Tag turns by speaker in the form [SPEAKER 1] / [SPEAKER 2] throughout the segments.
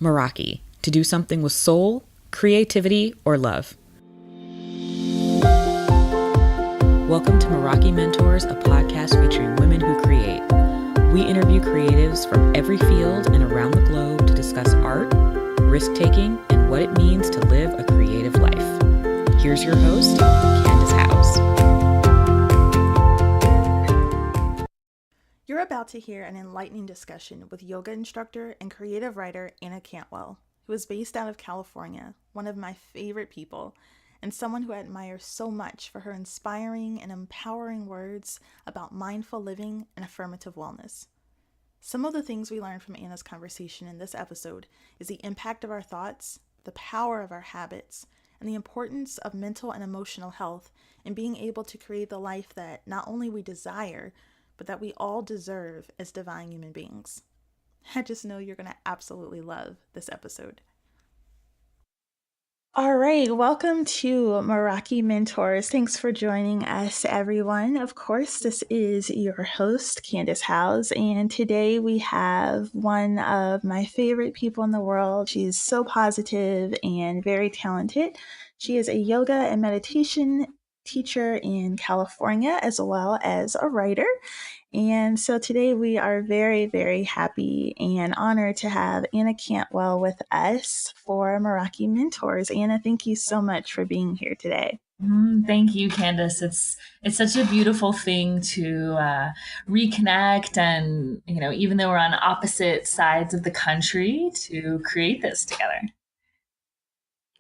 [SPEAKER 1] Meraki, to do something with soul, creativity, or love. Welcome to Meraki Mentors, a podcast featuring women who create. We interview creatives from every field and around the globe to discuss art, risk-taking, and what it means to live a creative life. Here's your host, Candace House.
[SPEAKER 2] You're about to hear an enlightening discussion with yoga instructor and creative writer Anna Cantwell, who is based out of California, one of my favorite people, and someone who I admire so much for her inspiring and empowering words about mindful living and affirmative wellness. Some of the things we learned from Anna's conversation in this episode is the impact of our thoughts, the power of our habits, and the importance of mental and emotional health in being able to create the life that not only we desire, but that we all deserve as divine human beings. I just know you're going to absolutely love this episode. All right, welcome to Meraki Mentors. Thanks for joining us, everyone. Of course, this is your host, Candace House, and today we have one of my favorite people in the world. She's so positive and very talented. She is a yoga and meditation teacher in California, as well as a writer. And so today we are very, very happy and honored to have Anna Cantwell with us for Meraki Mentors. Anna, thank you so much for being here today.
[SPEAKER 3] Thank you, Candace. It's such a beautiful thing to reconnect, and even though we're on opposite sides of the country, to create this together.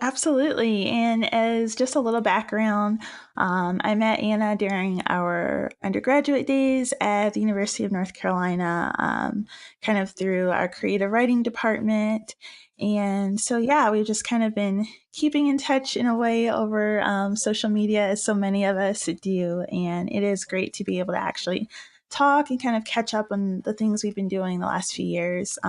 [SPEAKER 2] Absolutely. And as just a little background, I met Anna during our undergraduate days at the University of North Carolina, kind of through our creative writing department. And so, we've just kind of been keeping in touch in a way over social media, as so many of us do. And it is great to be able to actually talk and kind of catch up on the things we've been doing the last few years.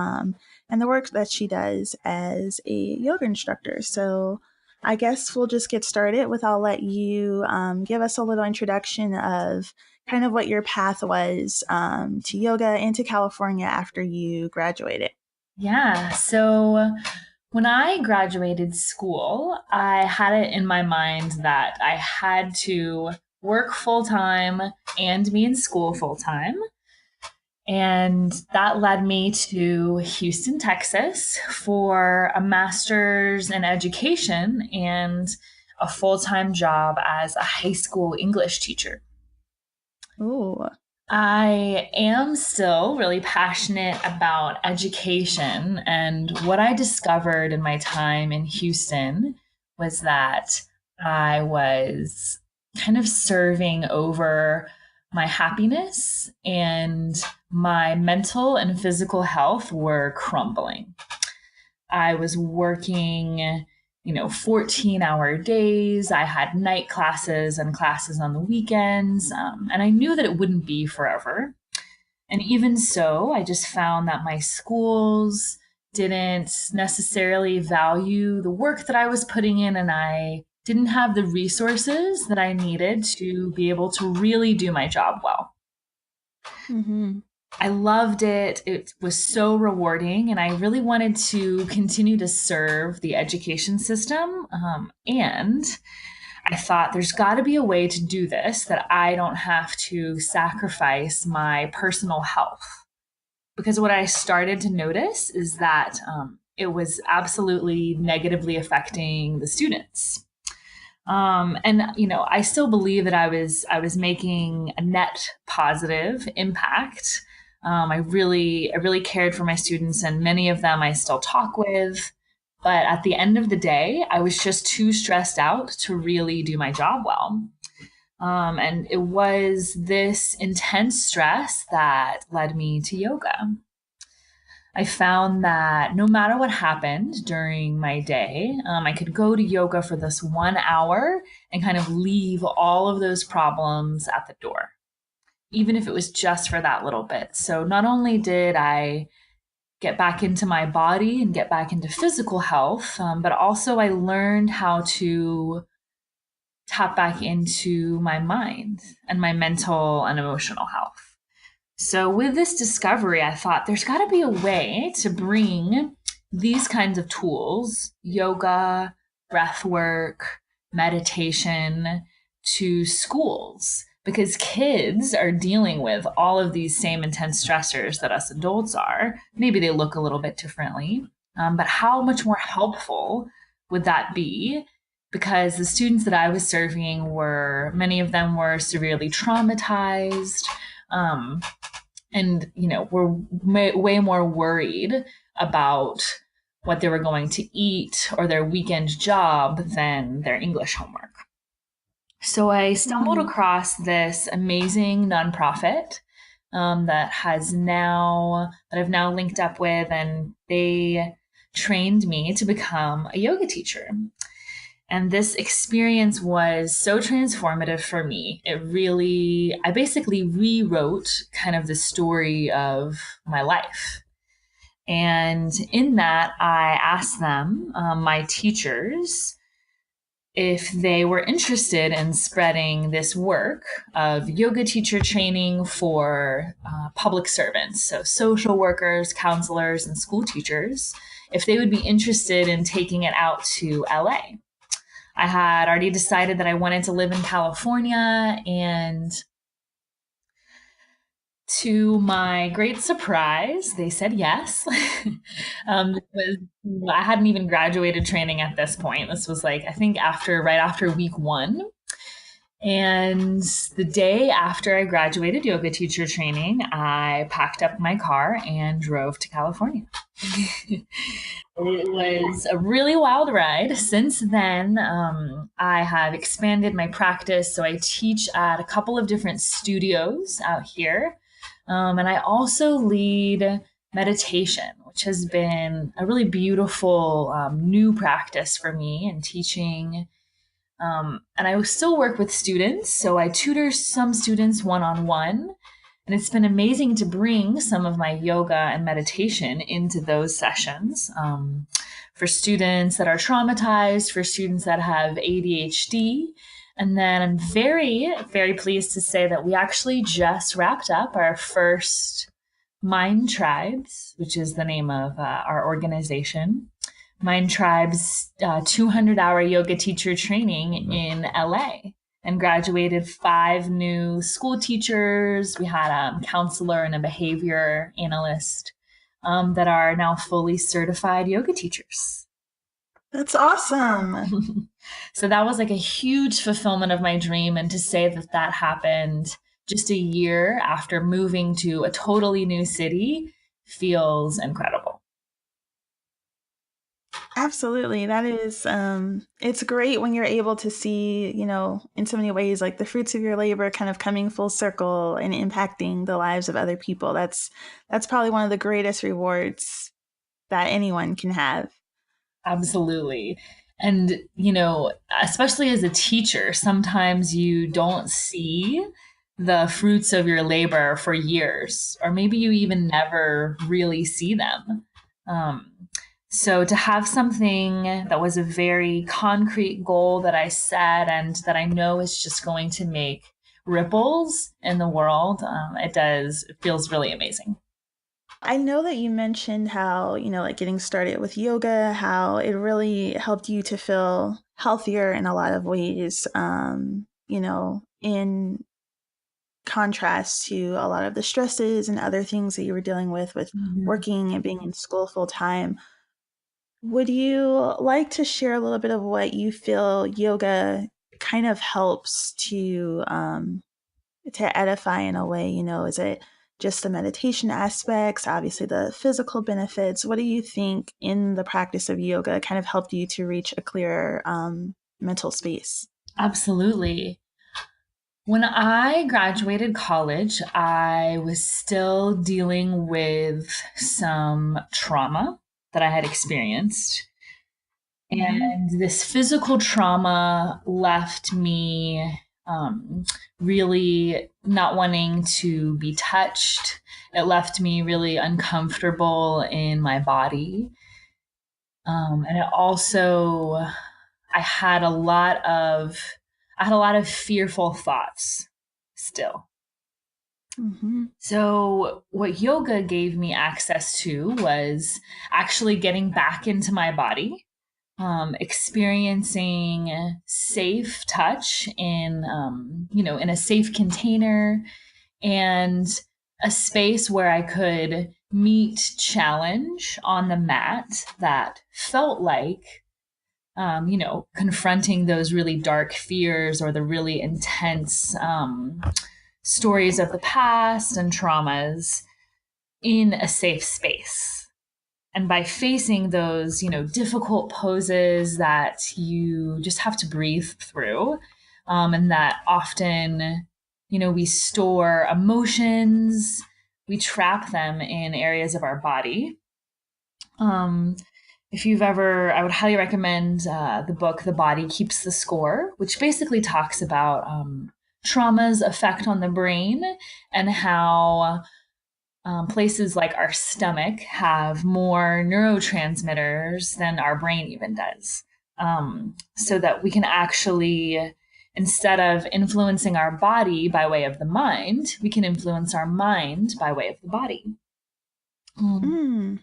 [SPEAKER 2] And the work that she does as a yoga instructor. So I guess we'll just get started with, I'll let you give us a little introduction of kind of what your path was to yoga and to California after you graduated.
[SPEAKER 3] Yeah. So when I graduated school, I had it in my mind that I had to work full-time and be in school full-time. And that led me to Houston, Texas for a master's in education and a full-time job as a high school English teacher.
[SPEAKER 2] Ooh.
[SPEAKER 3] I am still really passionate about education, and what I discovered in my time in Houston was that I was kind of serving over my happipiness, and my mental and physical health were crumbling. I was working 14-hour days. I had night classes and classes on the weekends. And I knew that it wouldn't be forever. And even so, I just found that my schools didn't necessarily value the work that I was putting in, and I didn't have the resources that I needed to be able to really do my job well.
[SPEAKER 2] Mm-hmm.
[SPEAKER 3] I loved it. It was so rewarding, and I really wanted to continue to serve the education system. And I thought there's got to be a way to do this that I don't have to sacrifice my personal health. Because what I started to notice is that it was absolutely negatively affecting the students. I still believe that I was making a net positive impact. I really cared for my students, and many of them I still talk with. But at the end of the day, I was just too stressed out to really do my job well. And it was this intense stress that led me to yoga. I found that no matter what happened during my day, I could go to yoga for this 1 hour and kind of leave all of those problems at the door, even if it was just for that little bit. So not only did I get back into my body and get back into physical health, but also I learned how to tap back into my mind and my mental and emotional health. So with this discovery, I thought there's got to be a way to bring these kinds of tools, yoga, breath work, meditation, to schools, because kids are dealing with all of these same intense stressors that us adults are. Maybe they look a little bit differently, but how much more helpful would that be? Because the students that I was serving many of them were severely traumatized, and were way more worried about what they were going to eat or their weekend job than their English homework. So I stumbled across this amazing nonprofit that I've now linked up with, and they trained me to become a yoga teacher. And this experience was so transformative for me. I basically rewrote kind of the story of my life. And in that, I asked them, my teachers, if they were interested in spreading this work of yoga teacher training for public servants, so social workers, counselors, and school teachers, if they would be interested in taking it out to LA. I had already decided that I wanted to live in California, and to my great surprise, they said yes. Because I hadn't even graduated training at this point. This was I think right after week 1. And the day after I graduated yoga teacher training, I packed up my car and drove to California. It was a really wild ride. Since then, I have expanded my practice. So I teach at a couple of different studios out here. And I also lead meditation, which has been a really beautiful new practice for me in teaching. And I still work with students. So I tutor some students one-on-one. And it's been amazing to bring some of my yoga and meditation into those sessions for students that are traumatized, for students that have ADHD. And then I'm very, very pleased to say that we actually just wrapped up our first Mind Tribes, which is the name of our organization. Mind Tribes 200-hour yoga teacher training in LA. And graduated 5 new school teachers. We had a counselor and a behavior analyst that are now fully certified yoga teachers.
[SPEAKER 2] That's awesome.
[SPEAKER 3] So that was a huge fulfillment of my dream. And to say that happened just a year after moving to a totally new city feels incredible.
[SPEAKER 2] Absolutely. That is, it's great when you're able to see, in so many ways, the fruits of your labor kind of coming full circle and impacting the lives of other people. That's probably one of the greatest rewards that anyone can have.
[SPEAKER 3] Absolutely. And, especially as a teacher, sometimes you don't see the fruits of your labor for years, or maybe you even never really see them. So to have something that was a very concrete goal that I set and that I know is just going to make ripples in the world, it feels really amazing.
[SPEAKER 2] I know that you mentioned how, getting started with yoga, how it really helped you to feel healthier in a lot of ways, in contrast to a lot of the stresses and other things that you were dealing with working and being in school full time. Would you like to share a little bit of what you feel yoga kind of helps to edify in a way? Is it just the meditation aspects, obviously the physical benefits? What do you think in the practice of yoga kind of helped you to reach a clearer mental space?
[SPEAKER 3] Absolutely. When I graduated college, I was still dealing with some trauma that I had experienced. And this physical trauma left me really not wanting to be touched. It left me really uncomfortable in my body. And it also, I had a lot of fearful thoughts still.
[SPEAKER 2] Mm-hmm.
[SPEAKER 3] So, what yoga gave me access to was actually getting back into my body, experiencing safe touch in, in a safe container, and a space where I could meet challenge on the mat that felt like, confronting those really dark fears or the really intense stories of the past and traumas in a safe space. And by facing those, difficult poses that you just have to breathe through, and that often, we store emotions, we trap them in areas of our body. Um, if you've ever, I would highly recommend the book The Body Keeps the Score, which basically talks about trauma's effect on the brain and how places like our stomach have more neurotransmitters than our brain even does. So that we can actually, instead of influencing our body by way of the mind, we can influence our mind by way of the body.
[SPEAKER 2] Mm.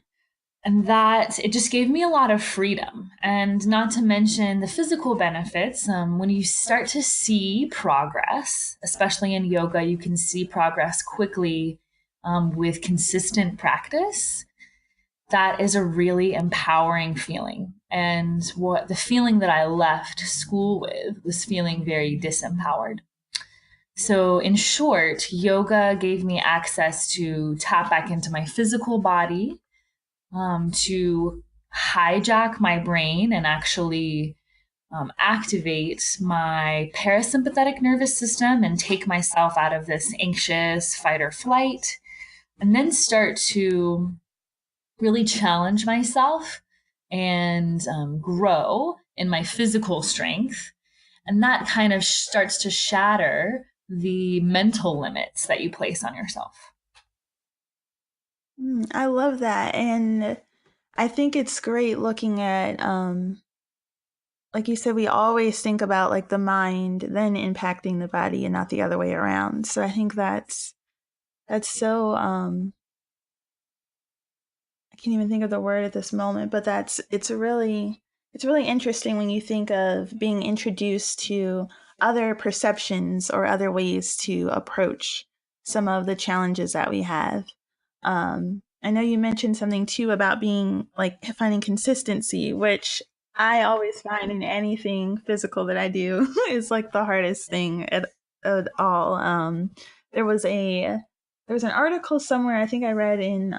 [SPEAKER 3] And that it just gave me a lot of freedom, and not to mention the physical benefits. When you start to see progress, especially in yoga, you can see progress quickly with consistent practice. That is a really empowering feeling. And what the feeling that I left school with was feeling very disempowered. So, in short, yoga gave me access to tap back into my physical body, to hijack my brain and actually activate my parasympathetic nervous system and take myself out of this anxious fight or flight, and then start to really challenge myself and grow in my physical strength. And that kind of starts to shatter the mental limits that you place on yourself.
[SPEAKER 2] I love that. And I think it's great looking at, like you said, we always think about like the mind then impacting the body and not the other way around. So I think that's so, I can't even think of the word at this moment, but it's really interesting when you think of being introduced to other perceptions or other ways to approach some of the challenges that we have. I know you mentioned something too about being like finding consistency, which I always find in anything physical that I do is like the hardest thing at all. There was a there was an article somewhere I think I read in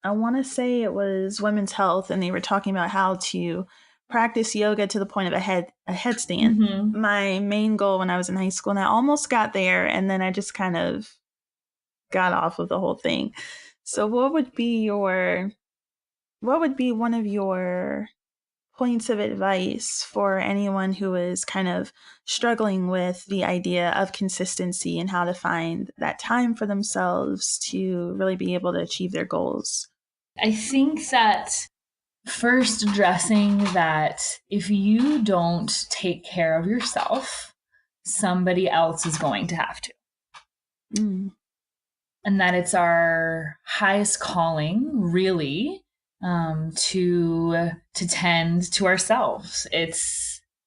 [SPEAKER 2] I want to say it was Women's Health, and they were talking about how to practice yoga to the point of a headstand.
[SPEAKER 3] Mm-hmm.
[SPEAKER 2] My main goal when I was in high school, and I almost got there, and then I just kind of got off of the whole thing. So, what would be one of your points of advice for anyone who is kind of struggling with the idea of consistency and how to find that time for themselves to really be able to achieve their goals?
[SPEAKER 3] I think that first addressing that if you don't take care of yourself, somebody else is going to have to.
[SPEAKER 2] Mm.
[SPEAKER 3] And that it's our highest calling, really, to tend to ourselves.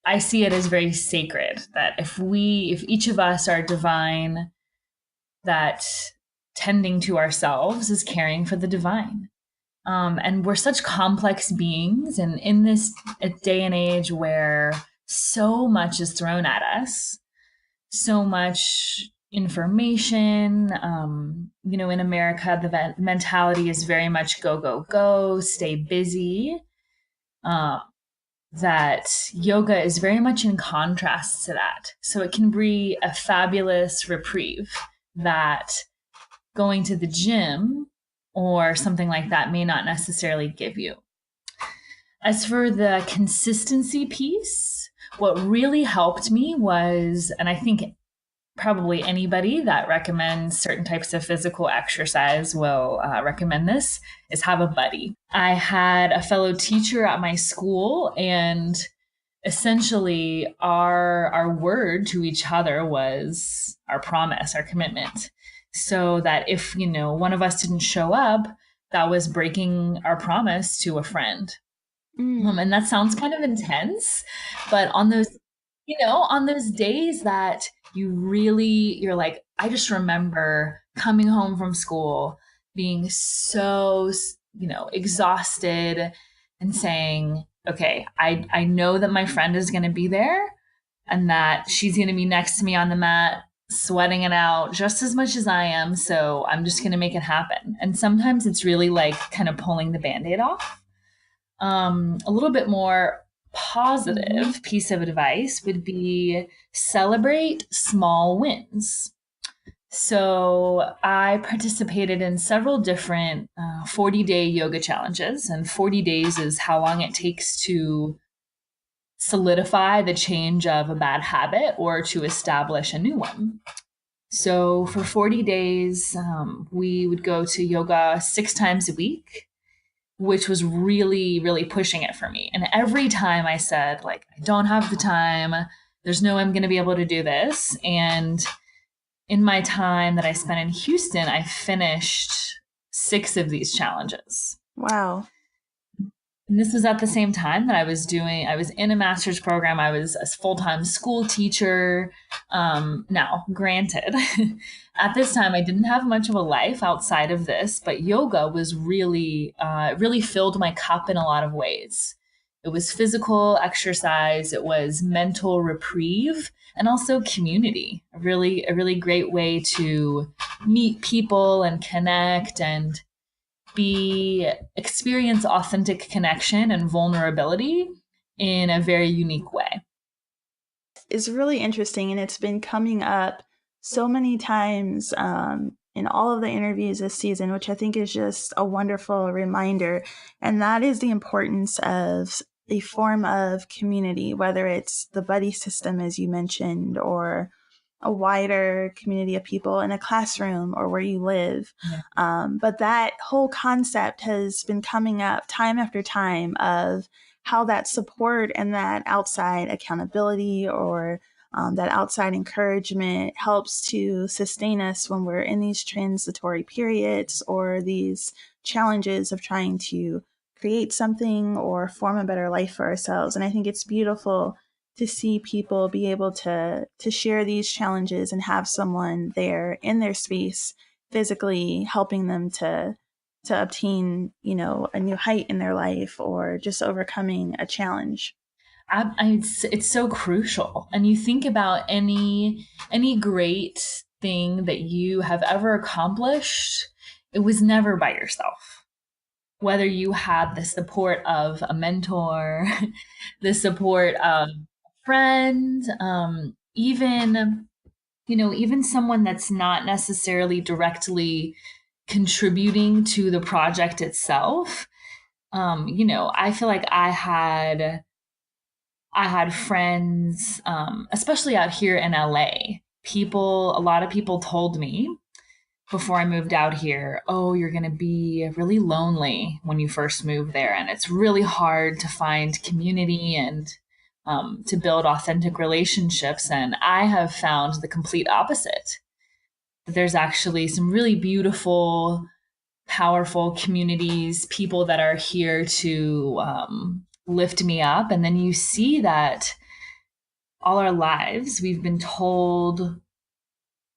[SPEAKER 3] I see it as very sacred that if each of us are divine, that tending to ourselves is caring for the divine. And we're such complex beings. And in this day and age where so much is thrown at us, so much information, in America, the mentality is very much go, go, go, stay busy. That yoga is very much in contrast to that. So it can be a fabulous reprieve that going to the gym or something like that may not necessarily give you. As for the consistency piece, what really helped me was, and I think probably anybody that recommends certain types of physical exercise will recommend this, is have a buddy. I had a fellow teacher at my school, and essentially our word to each other was our promise, our commitment. so that if, one of us didn't show up, that was breaking our promise to a friend. And that sounds kind of intense, but on those days that you're like, I just remember coming home from school being so, exhausted and saying, okay, I know that my friend is going to be there and that she's going to be next to me on the mat, sweating it out just as much as I am. So I'm just going to make it happen. And sometimes it's really like kind of pulling the Band-Aid off. A little bit more positive piece of advice would be celebrate small wins. So I participated in several different 40-day yoga challenges, and 40 days is how long it takes to solidify the change of a bad habit or to establish a new one. So for 40 days, we would go to yoga 6 times a week, which was really, really pushing it for me. And every time I said, like, I don't have the time, there's no way I'm going to be able to do this. And in my time that I spent in Houston, I finished 6 of these challenges.
[SPEAKER 2] Wow.
[SPEAKER 3] And this was at the same time that I was in a master's program. I was a full-time school teacher. Now, granted, at this time, I didn't have much of a life outside of this, but yoga was really filled my cup in a lot of ways. It was physical exercise. It was mental reprieve and also community. A really great way to meet people and connect and experience authentic connection and vulnerability in a very unique way.
[SPEAKER 2] It's really interesting, and it's been coming up so many times in all of the interviews this season, which I think is just a wonderful reminder. And that is the importance of a form of community, whether it's the buddy system, as you mentioned, or a wider community of people in a classroom or where you live. Yeah. But that whole concept has been coming up time after time of how that support and that outside accountability or that outside encouragement helps to sustain us when we're in these transitory periods or these challenges of trying to create something or form a better life for ourselves. And I think it's beautiful to see people be able to share these challenges and have someone there in their space physically helping them to obtain, a new height in their life or just overcoming a challenge.
[SPEAKER 3] It's so crucial. And you think about any great thing that you have ever accomplished, it was never by yourself. Whether you had the support of a mentor, the support of a friend, even someone that's not necessarily directly contributing to the project itself. I feel like I had friends, especially out here in LA. A lot of people told me before I moved out here, oh, you're going to be really lonely when you first move there. And it's really hard to find community and to build authentic relationships. And I have found the complete opposite. That there's actually some really beautiful, powerful communities, people that are here to lift me up. And then you see that all our lives, we've been told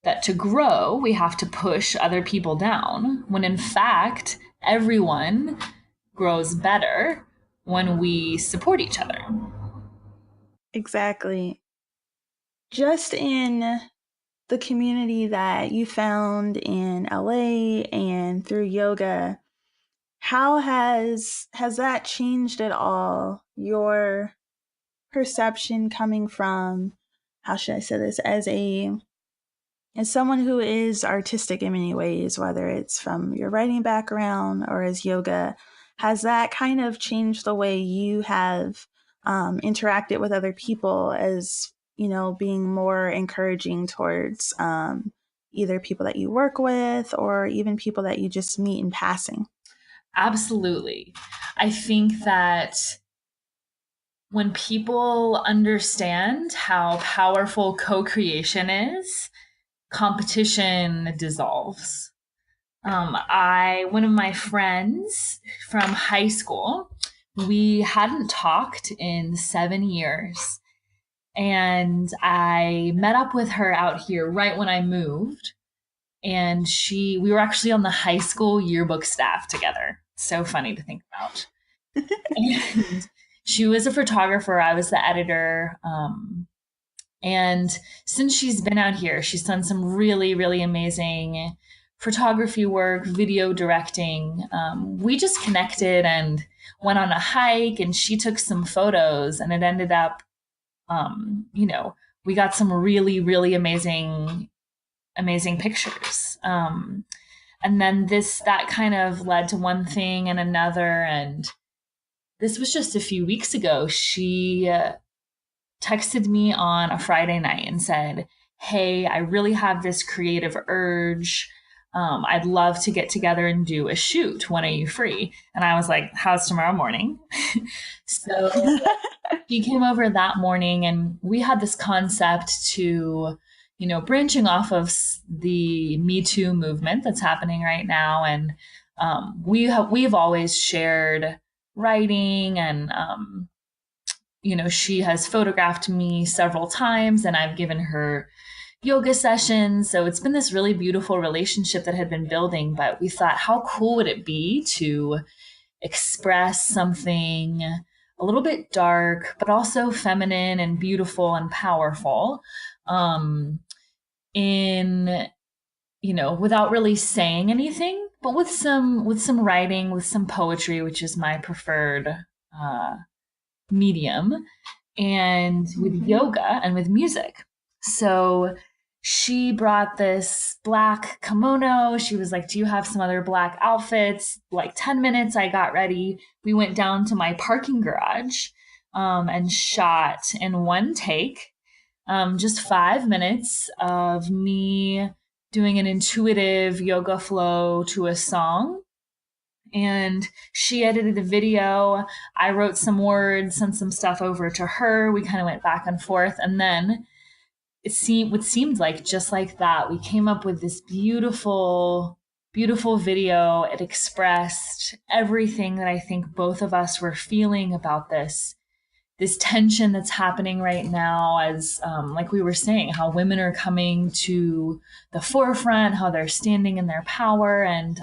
[SPEAKER 3] that to grow, we have to push other people down, when in fact, everyone grows better when we support each other.
[SPEAKER 2] Exactly. Just in the community that you found in LA and through yoga, how has that changed at all your perception coming from, how should I say this, as someone who is artistic in many ways, whether it's from your writing background or as yoga, has that kind of changed the way you have interacted with other people as, being more encouraging towards either people that you work with or even people that you just meet in passing?
[SPEAKER 3] Absolutely. I think that when people understand how powerful co-creation is, competition dissolves. One of my friends from high school, we hadn't talked in 7 years. And I met up with her out here right when I moved. And we were actually on the high school yearbook staff together. So funny to think about. And she was a photographer. I was the editor. And since she's been out here, she's done some really, really amazing photography work, video directing. We just connected and went on a hike, and she took some photos, and it ended up, we got some really, really amazing, amazing pictures. And then that kind of led to one thing and another. And this was just a few weeks ago. She texted me on a Friday night and said, "Hey, I really have this creative urge. I'd love to get together and do a shoot. When are you free?" And I was like, "How's tomorrow morning?" So she came over that morning, and we had this concept to, branching off of the Me Too movement that's happening right now. And we've always shared writing, and she has photographed me several times, and I've given her yoga sessions. So it's been this really beautiful relationship that had been building. But we thought, how cool would it be to express something a little bit dark, but also feminine and beautiful and powerful, in, without really saying anything, but with some writing, with some poetry, which is my preferred medium, and with yoga and with music. So she brought this black kimono. She was like, "Do you have some other black outfits?" Like 10 minutes, I got ready. We went down to my parking garage and shot in one take, just 5 minutes of me doing an intuitive yoga flow to a song. And she edited the video. I wrote some words, sent some stuff over to her. We kind of went back and forth. And then what seemed like just like that, we came up with this beautiful, beautiful video. It expressed everything that I think both of us were feeling about this tension that's happening right now, as like we were saying, how women are coming to the forefront, how they're standing in their power, and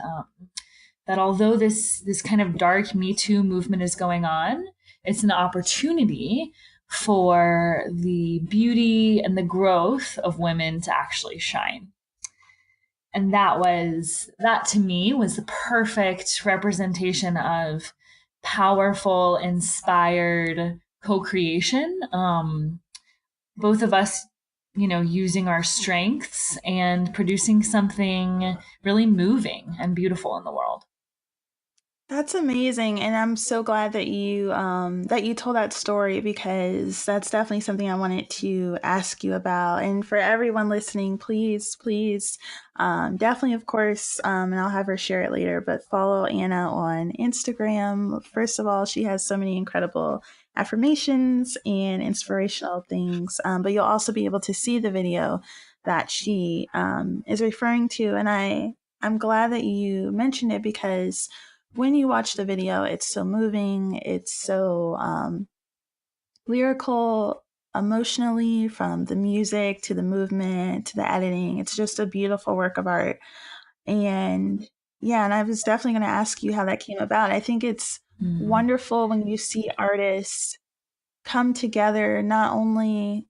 [SPEAKER 3] that although this kind of dark Me Too movement is going on, it's an opportunity for the beauty and the growth of women to actually shine. And that to me was the perfect representation of powerful, inspired co-creation. Both of us, using our strengths and producing something really moving and beautiful in the world.
[SPEAKER 2] That's amazing, and I'm so glad that you told that story, because that's definitely something I wanted to ask you about. And for everyone listening, please, definitely, of course, and I'll have her share it later, but follow Anna on Instagram. First of all, she has so many incredible affirmations and inspirational things, but you'll also be able to see the video that she is referring to. And I'm glad that you mentioned it, because when you watch the video, it's so moving. It's so lyrical, emotionally, from the music to the movement to the editing. It's just a beautiful work of art. And yeah, and I was definitely going to ask you how that came about. I think it's wonderful when you see artists come together, not only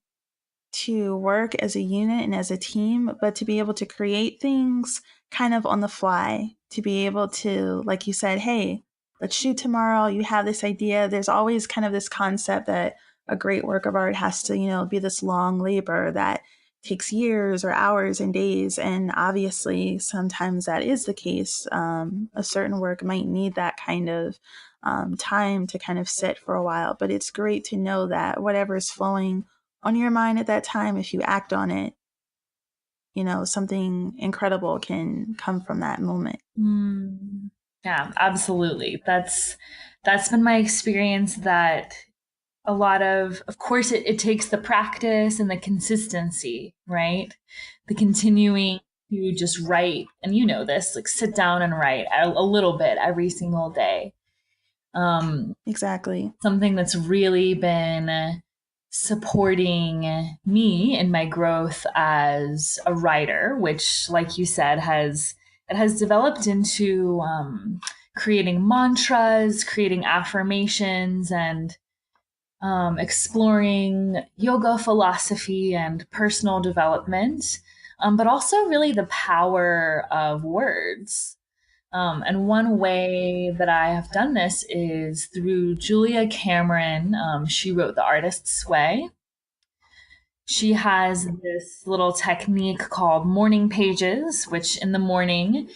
[SPEAKER 2] to work as a unit and as a team, but to be able to create things kind of on the fly, to be able to, like you said, "Hey, let's shoot tomorrow." You have this idea. There's always kind of this concept that a great work of art has to, be this long labor that takes years or hours and days. And obviously, sometimes that is the case. A certain work might need that kind of time to kind of sit for a while. But it's great to know that whatever is flowing on your mind at that time, if you act on it, something incredible can come from that moment.
[SPEAKER 3] Yeah, absolutely. That's been my experience, that of course, it takes the practice and the consistency, right? The continuing to just write, and you know this, like sit down and write a little bit every single day.
[SPEAKER 2] Exactly.
[SPEAKER 3] Something that's really been supporting me in my growth as a writer, which, like you said, has developed into creating mantras, creating affirmations, and exploring yoga philosophy and personal development, but also really the power of words. And one way that I have done this is through Julia Cameron. She wrote The Artist's Way. She has this little technique called morning pages, which in the morning,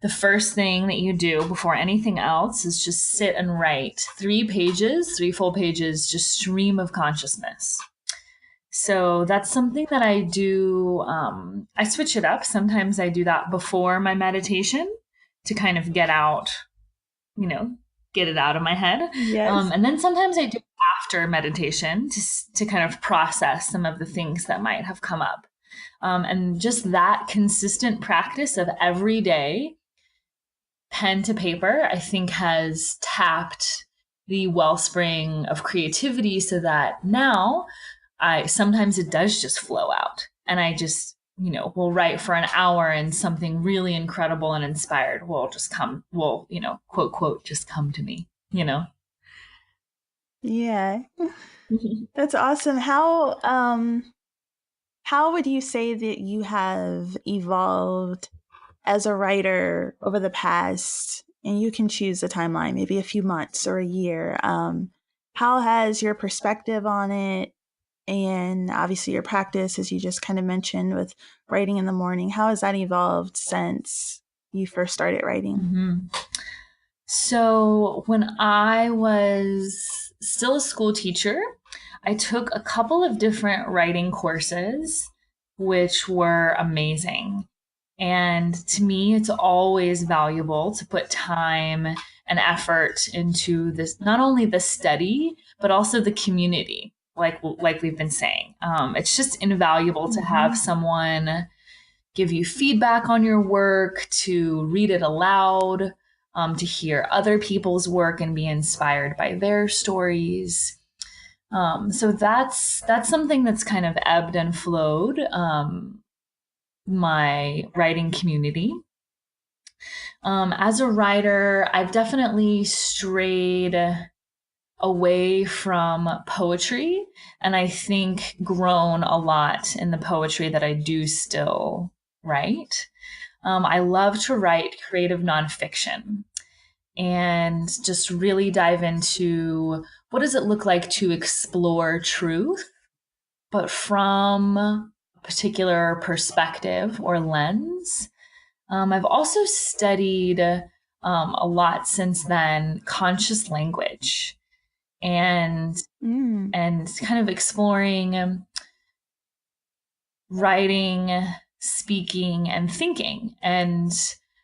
[SPEAKER 3] the first thing that you do before anything else is just sit and write 3 pages, 3 full pages, just stream of consciousness. So that's something that I do. I switch it up. Sometimes I do that before my meditation to kind of get it out of my head.
[SPEAKER 2] Yes.
[SPEAKER 3] And then sometimes I do after meditation to kind of process some of the things that might have come up. And just that consistent practice of every day, pen to paper, I think has tapped the wellspring of creativity so that now sometimes it does just flow out, and I just will write for an hour and something really incredible and inspired will quote quote just come to me.
[SPEAKER 2] Yeah. That's awesome. How would you say that you have evolved as a writer over the past, and you can choose a timeline, maybe a few months or a year? How has your perspective on it, and obviously your practice, as you just kind of mentioned with writing in the morning, how has that evolved since you first started writing?
[SPEAKER 3] Mm-hmm. So when I was still a school teacher, I took a couple of different writing courses, which were amazing. And to me, it's always valuable to put time and effort into this, not only the study, but also the community, like we've been saying. It's just invaluable to have someone give you feedback on your work, to read it aloud, to hear other people's work and be inspired by their stories. So that's something that's kind of ebbed and flowed my writing community. As a writer, I've definitely strayed away from poetry, and I think grown a lot in the poetry that I do still write. I love to write creative nonfiction and just really dive into what does it look like to explore truth, but from a particular perspective or lens. I've also studied a lot since then conscious language and kind of exploring writing, speaking, and thinking, and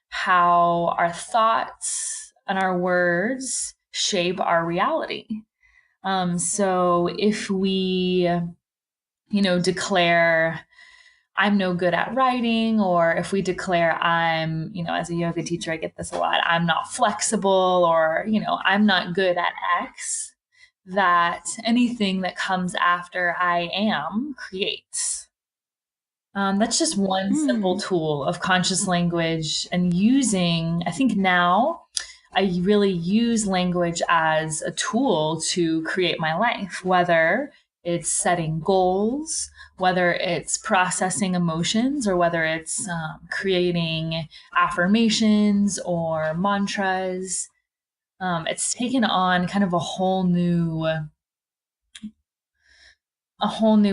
[SPEAKER 3] how our thoughts and our words shape our reality. So if we, declare I'm no good at writing, or if we declare I'm, as a yoga teacher, I get this a lot, I'm not flexible, or, I'm not good at X, that anything that comes after I am creates. That's just one simple tool of conscious language, and I think now I really use language as a tool to create my life, whether it's setting goals, whether it's processing emotions, or whether it's creating affirmations or mantras. It's taken on kind of a whole new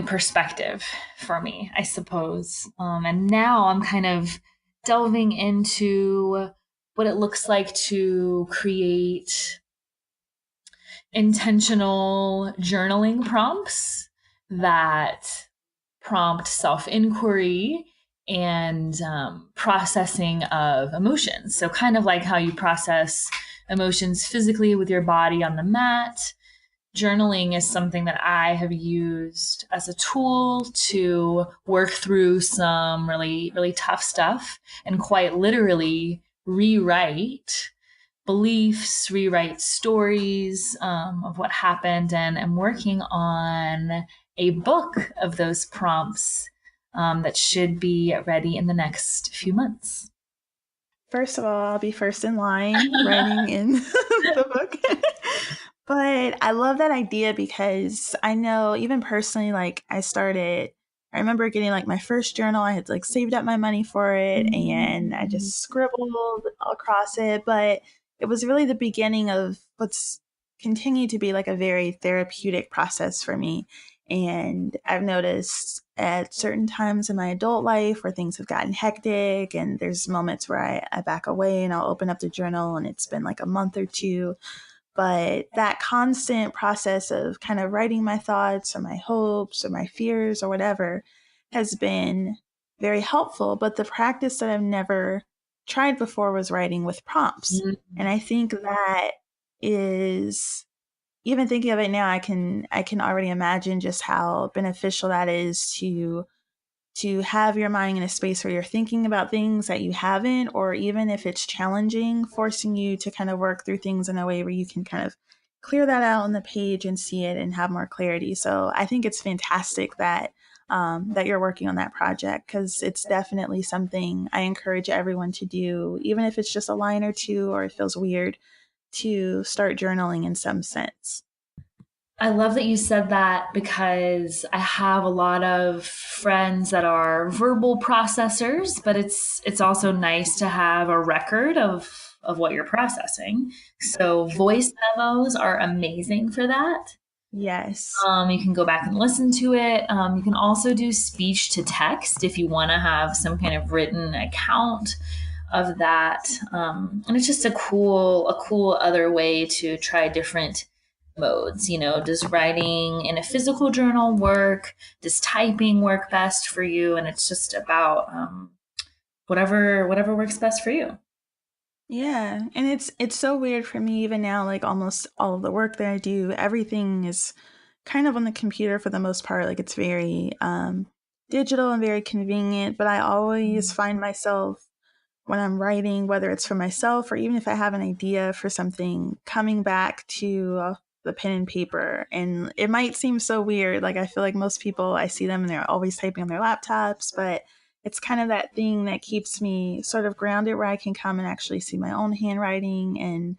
[SPEAKER 3] perspective for me, I suppose. And now I'm kind of delving into what it looks like to create intentional journaling prompts that prompt self-inquiry and processing of emotions. So kind of like how you process emotions physically with your body on the mat, journaling is something that I have used as a tool to work through some really, really tough stuff and quite literally rewrite beliefs, rewrite stories of what happened. And I'm working on a book of those prompts that should be ready in the next few months.
[SPEAKER 2] First of all, I'll be first in line writing in the book. But I love that idea because I know even personally, like I remember getting like my first journal. I had like saved up my money for it and I just scribbled across it. But it was really the beginning of what's continued to be like a very therapeutic process for me. And I've noticed at certain times in my adult life where things have gotten hectic and there's moments where I back away and I'll open up the journal and it's been like a month or two. But that constant process of kind of writing my thoughts or my hopes or my fears or whatever has been very helpful. But the practice that I've never tried before was writing with prompts. And I think that is, even thinking of it now, I can already imagine just how beneficial that is to have your mind in a space where you're thinking about things that you haven't, or even if it's challenging, forcing you to kind of work through things in a way where you can kind of clear that out on the page and see it and have more clarity. So I think it's fantastic that that you're working on that project, because it's definitely something I encourage everyone to do, even if it's just a line or two or it feels weird, to start journaling in some sense.
[SPEAKER 3] I love that you said that because I have a lot of friends that are verbal processors, but it's also nice to have a record of what you're processing. So voice memos are amazing for that.
[SPEAKER 2] Yes.
[SPEAKER 3] You can go back and listen to it. You can also do speech to text if you want to have some kind of written account of that. And it's just a cool other way to try different modes. You know, does writing in a physical journal work? Does typing work best for you? And it's just about whatever works best for you.
[SPEAKER 2] Yeah, and it's so weird for me even now, like almost all of the work that I do, everything is kind of on the computer for the most part. Like it's very digital and very convenient, but I always find myself when I'm writing, whether it's for myself or even if I have an idea for something, coming back to the pen and paper. And it might seem so weird. Like I feel like most people, I see them and they're always typing on their laptops, but it's kind of that thing that keeps me sort of grounded where I can come and actually see my own handwriting and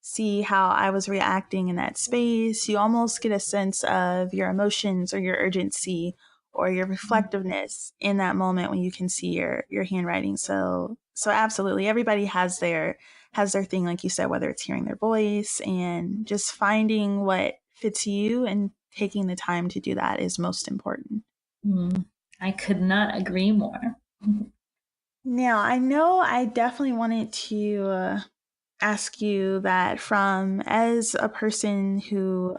[SPEAKER 2] see how I was reacting in that space. You almost get a sense of your emotions or your urgency or your reflectiveness in that moment when you can see your handwriting. So absolutely everybody has their thing, like you said, whether it's hearing their voice and just finding what fits you and taking the time to do that is most important.
[SPEAKER 3] I could not agree more.
[SPEAKER 2] Now, I know I definitely wanted to ask you that, from as a person who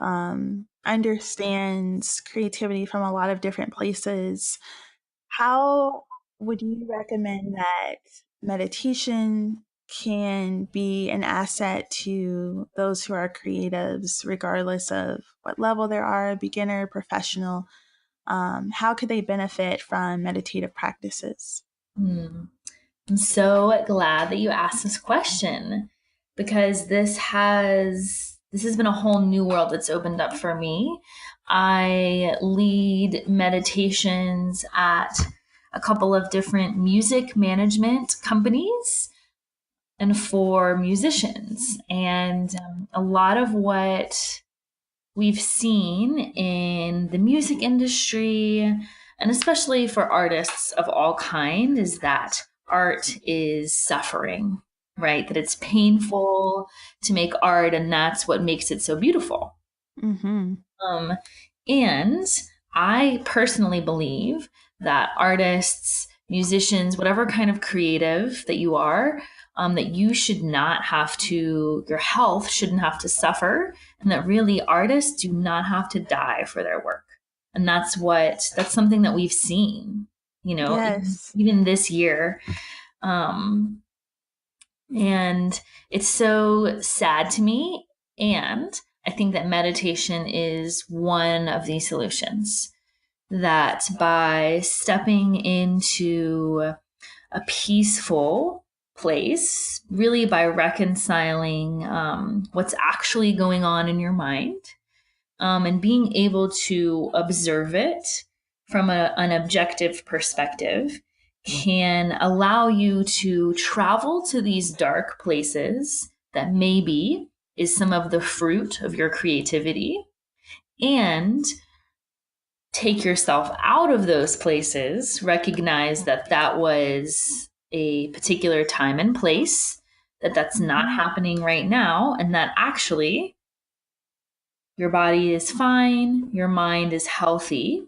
[SPEAKER 2] understands creativity from a lot of different places, how would you recommend that meditation can be an asset to those who are creatives, regardless of what level they are, beginner, professional? How could they benefit from meditative practices?
[SPEAKER 3] Hmm. I'm so glad that you asked this question because this has been a whole new world that's opened up for me. I lead meditations at a couple of different music management companies and for musicians. And a lot of what we've seen in the music industry, and especially for artists of all kind, is that art is suffering, right? That it's painful to make art, and that's what makes it so beautiful.
[SPEAKER 2] Mm-hmm.
[SPEAKER 3] Um, and I personally believe that artists, musicians, whatever kind of creative that you are, that you should not have to, your health shouldn't have to suffer, and that really artists do not have to die for their work. And that's something that we've seen, you know,
[SPEAKER 2] Yes.
[SPEAKER 3] even this year. And it's so sad to me. And I think that meditation is one of these solutions. That by stepping into a peaceful place, really by reconciling what's actually going on in your mind, and being able to observe it from an objective perspective, can allow you to travel to these dark places that maybe is some of the fruit of your creativity, and take yourself out of those places, recognize that that was a particular time and place, that that's not happening right now, and that actually your body is fine, your mind is healthy,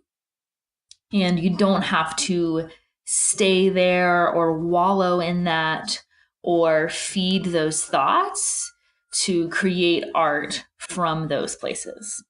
[SPEAKER 3] and you don't have to stay there or wallow in that or feed those thoughts to create art from those places.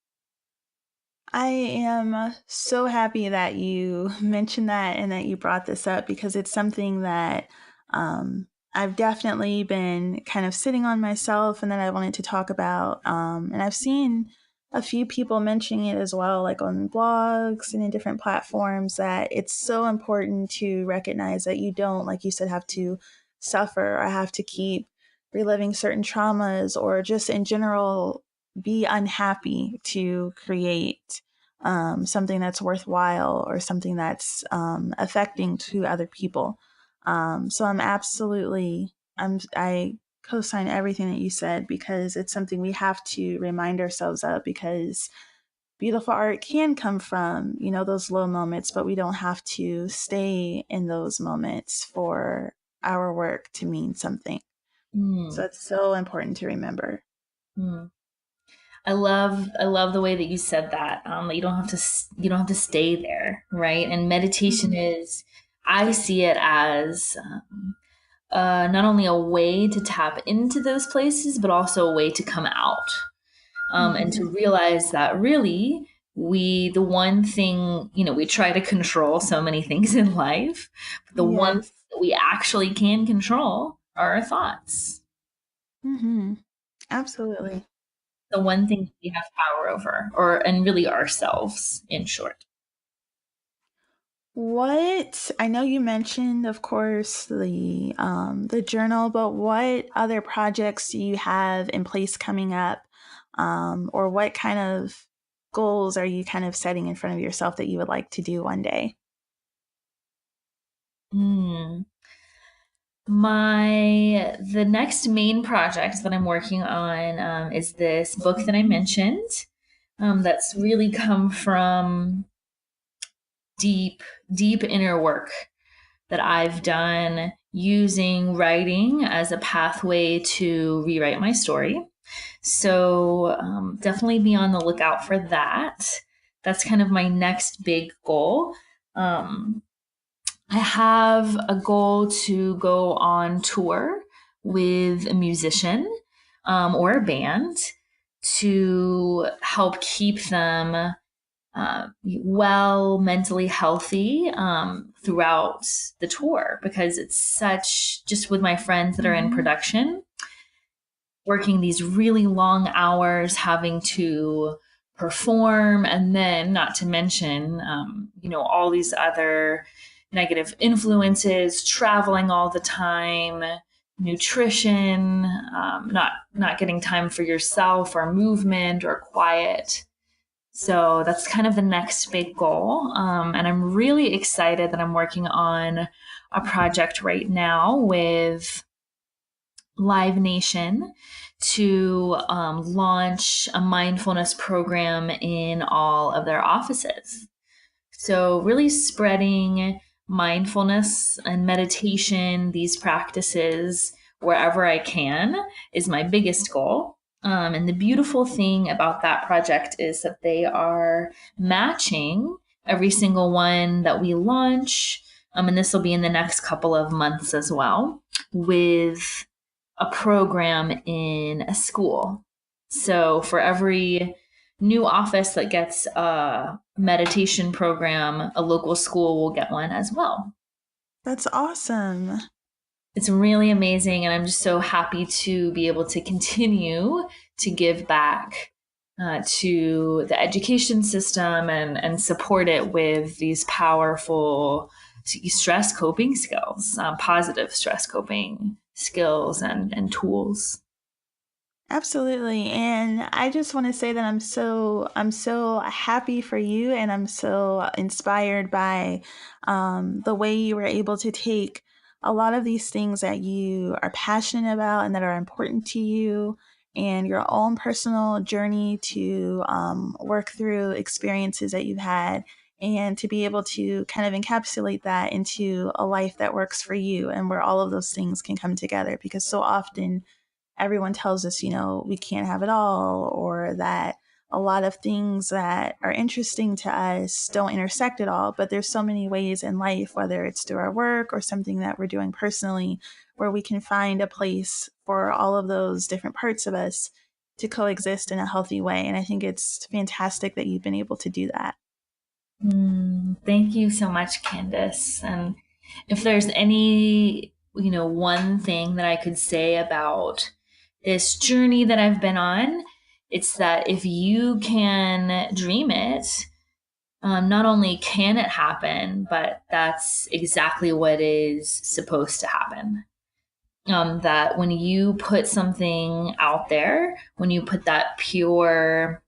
[SPEAKER 2] I am so happy that you mentioned that and that you brought this up, because it's something that I've definitely been kind of sitting on myself and that I wanted to talk about. And I've seen a few people mentioning it as well, like on blogs and in different platforms, that it's so important to recognize that you don't, like you said, have to suffer or have to keep reliving certain traumas or just in general be unhappy to create something that's worthwhile or something that's affecting to other people. So I co-sign everything that you said, because it's something we have to remind ourselves of, because beautiful art can come from, those low moments, but we don't have to stay in those moments for our work to mean something. So it's so important to remember.
[SPEAKER 3] I love the way that you said that. That you don't have to stay there, right? And meditation is, I see it as not only a way to tap into those places, but also a way to come out, and to realize that really the one thing, we try to control so many things in life, but the one thing that we actually can control are our thoughts.
[SPEAKER 2] Absolutely.
[SPEAKER 3] The one thing we have power over, and really ourselves, in short.
[SPEAKER 2] What I know you mentioned, of course, the journal, but what other projects do you have in place coming up, or what kind of goals are you kind of setting in front of yourself that you would like to do one day?
[SPEAKER 3] The next main project that I'm working on is this book that I mentioned. That's really come from deep inner work that I've done using writing as a pathway to rewrite my story. So definitely be on the lookout for that. That's kind of my next big goal. I have a goal to go on tour with a musician or a band to help keep them well, mentally healthy throughout the tour, because it's just with my friends that are in production, working these really long hours, having to perform, and then not to mention, all these other negative influences, traveling all the time, nutrition, not getting time for yourself or movement or quiet. So that's kind of the next big goal. And I'm really excited that I'm working on a project right now with Live Nation to launch a mindfulness program in all of their offices. So really spreading mindfulness and meditation, these practices, wherever I can, is my biggest goal. And the beautiful thing about that project is that they are matching every single one that we launch, and this will be in the next couple of months as well, with a program in a school. So for every new office that gets a meditation program, a local school will get one as well.
[SPEAKER 2] That's awesome.
[SPEAKER 3] It's really amazing, and I'm just so happy to be able to continue to give back to the education system and support it with these powerful stress coping skills, positive stress coping skills and tools.
[SPEAKER 2] Absolutely. And I just want to say that I'm so happy for you, and I'm so inspired by the way you were able to take a lot of these things that you are passionate about and that are important to you, and your own personal journey to work through experiences that you've had, and to be able to kind of encapsulate that into a life that works for you, and where all of those things can come together. Because so often everyone tells us, we can't have it all, or that a lot of things that are interesting to us don't intersect at all. But there's so many ways in life, whether it's through our work or something that we're doing personally, where we can find a place for all of those different parts of us to coexist in a healthy way. And I think it's fantastic that you've been able to do that.
[SPEAKER 3] Thank you so much, Candace. And if there's any, one thing that I could say about this journey that I've been on, it's that if you can dream it, not only can it happen, but that's exactly what is supposed to happen. That when you put something out there, when you put that pure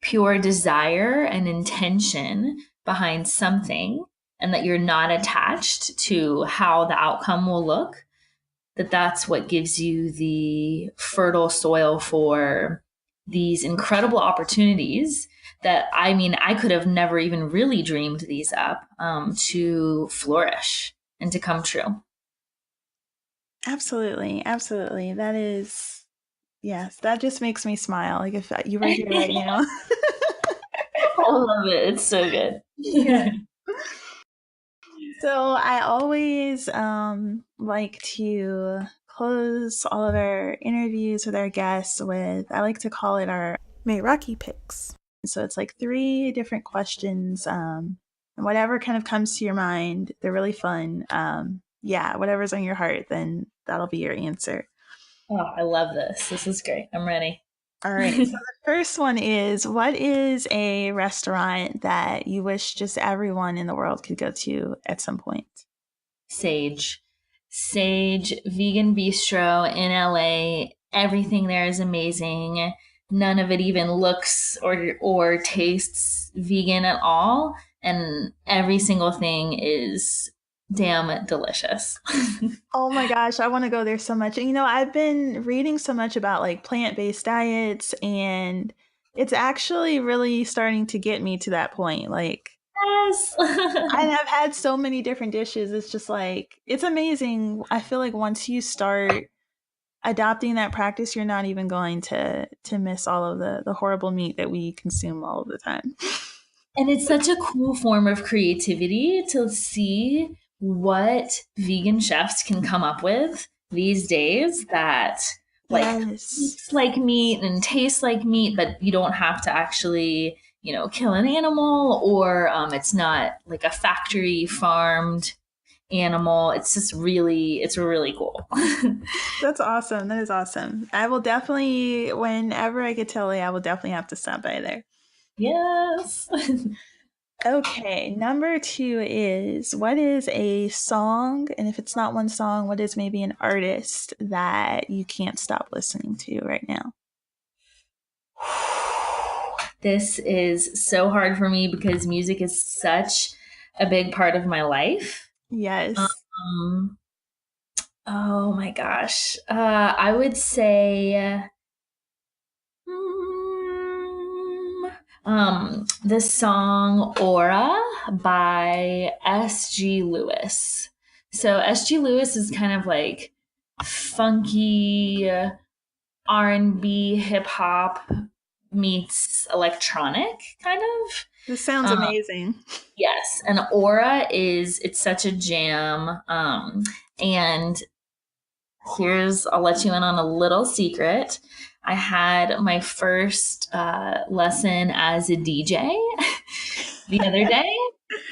[SPEAKER 3] desire and intention behind something, and that you're not attached to how the outcome will look, that's what gives you the fertile soil for these incredible opportunities that, I could have never even really dreamed these up, to flourish and to come true.
[SPEAKER 2] Absolutely. Absolutely. That is, yes, that just makes me smile. Like if you were here right now.
[SPEAKER 3] I love it. It's so good.
[SPEAKER 2] Yeah. So I always like to close all of our interviews with our guests with, I like to call it our Meraki picks. So it's like 3 different questions, and whatever kind of comes to your mind. They're really fun. Yeah, whatever's on your heart, then that'll be your answer.
[SPEAKER 3] Oh, I love this. This is great. I'm ready.
[SPEAKER 2] All right. So the first one is, what is a restaurant that you wish just everyone in the world could go to at some point?
[SPEAKER 3] Sage. Sage Vegan Bistro in LA. Everything there is amazing. None of it even looks or tastes vegan at all. And every single thing is damn delicious.
[SPEAKER 2] Oh my gosh, I want to go there so much. And I've been reading so much about like plant-based diets, and it's actually really starting to get me to that point. Like,
[SPEAKER 3] Yes.
[SPEAKER 2] and I've had so many different dishes. It's just like, it's amazing. I feel like once you start adopting that practice, you're not even going to miss all of the horrible meat that we consume all of the time.
[SPEAKER 3] And it's such a cool form of creativity to see what vegan chefs can come up with these days that like
[SPEAKER 2] Yes.
[SPEAKER 3] looks like meat and tastes like meat, but you don't have to actually, kill an animal, or it's not like a factory farmed animal. It's really cool.
[SPEAKER 2] That's awesome. That is awesome. I will definitely, whenever I get to LA, I will definitely have to stop by there.
[SPEAKER 3] Yes.
[SPEAKER 2] Okay, number 2 is, what is a song, and if it's not one song, what is maybe an artist that you can't stop listening to right now?
[SPEAKER 3] This is so hard for me because music is such a big part of my life.
[SPEAKER 2] Yes.
[SPEAKER 3] Oh my gosh. I would say the song Aura by S.G. Lewis. So S.G. Lewis is kind of like funky R&B hip hop meets electronic kind of.
[SPEAKER 2] This sounds amazing.
[SPEAKER 3] Yes, and Aura it's such a jam. And I'll let you in on a little secret. I had my first lesson as a DJ the other day,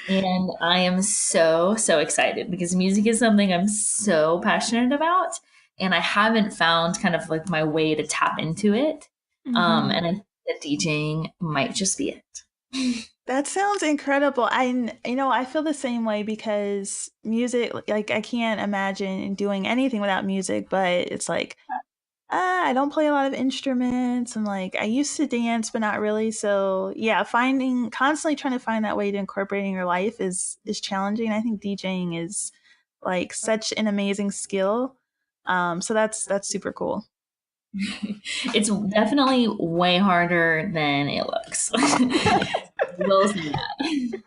[SPEAKER 3] and I am so, so excited because music is something I'm so passionate about, and I haven't found kind of like my way to tap into it. And I think that DJing might just be it.
[SPEAKER 2] That sounds incredible. I feel the same way because music, like I can't imagine doing anything without music, but it's like, I don't play a lot of instruments and like I used to dance, but not really. So yeah, constantly trying to find that way to incorporate in your life is challenging. I think DJing is like such an amazing skill. So that's super cool.
[SPEAKER 3] It's definitely way harder than it looks. Will say that.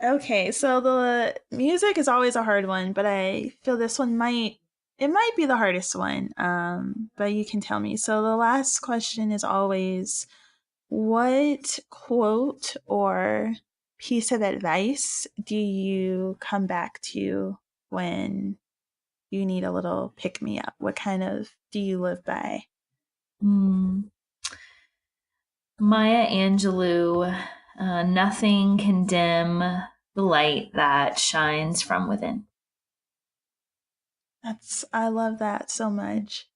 [SPEAKER 2] Okay, so the music is always a hard one, but I feel this one might be the hardest one. But you can tell me. So the last question is always, what quote or piece of advice do you come back to when you need a little pick me up? What kind of do you live by?
[SPEAKER 3] Mm. Maya Angelou, nothing can dim the light that shines from within.
[SPEAKER 2] I love that so much.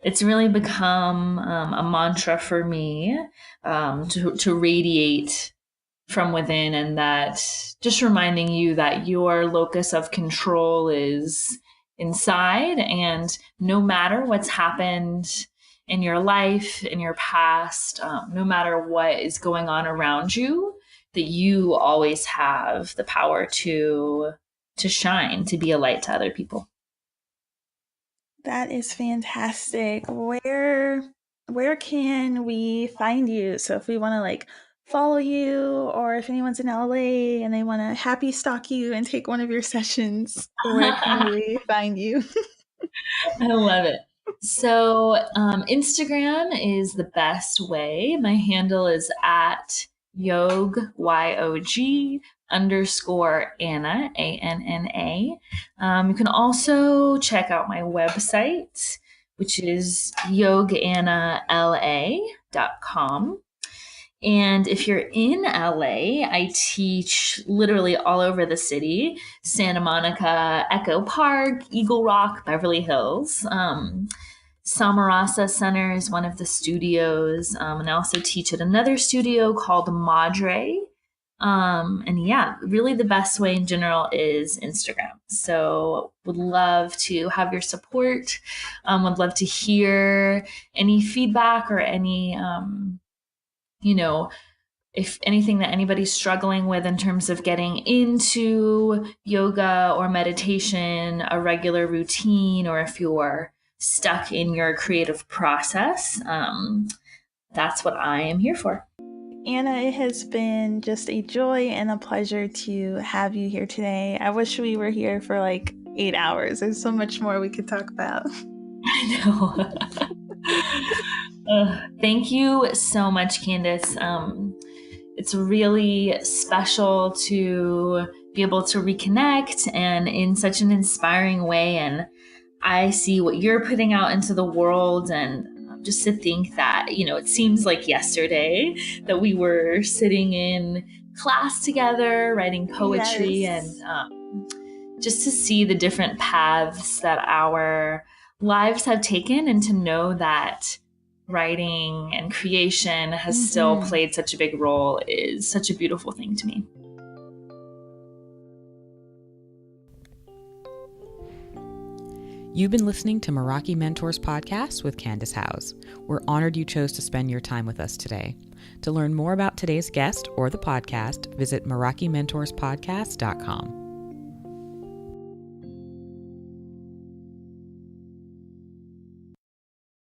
[SPEAKER 3] It's really become a mantra for me, to radiate from within, and that just reminding you that your locus of control is inside, and no matter what's happened in your life, in your past, no matter what is going on around you, that you always have the power to shine, to be a light to other people.
[SPEAKER 2] That is fantastic. Where can we find you? So if we want to like follow you, or if anyone's in LA and they want to happy stalk you and take one of your sessions, where can we find you?
[SPEAKER 3] I love it. So Instagram is the best way. My handle is at yog, YOG _Anna, ANNA. You can also check out my website, which is yogannala.com. And if you're in LA, I teach literally all over the city: Santa Monica, Echo Park, Eagle Rock, Beverly Hills. Samarasa Center is one of the studios. And I also teach at another studio called Madre. And yeah, really the best way in general is Instagram. So would love to have your support. Would love to hear any feedback or any, if anything that anybody's struggling with in terms of getting into yoga or meditation, a regular routine, or if you're stuck in your creative process, that's what I am here for.
[SPEAKER 2] Anna, it has been just a joy and a pleasure to have you here today. I wish we were here for like 8 hours. There's so much more we could talk about.
[SPEAKER 3] I know. Thank you so much, Candace. It's really special to be able to reconnect, and in such an inspiring way. And I see what you're putting out into the world, and just to think that, it seems like yesterday that we were sitting in class together, writing poetry. Yes. And just to see the different paths that our lives have taken, and to know that writing and creation has still played such a big role is such a beautiful thing to me.
[SPEAKER 1] You've been listening to Meraki Mentors Podcast with Candace Howes. We're honored you chose to spend your time with us today. To learn more about today's guest or the podcast, visit merakimentorspodcast.com.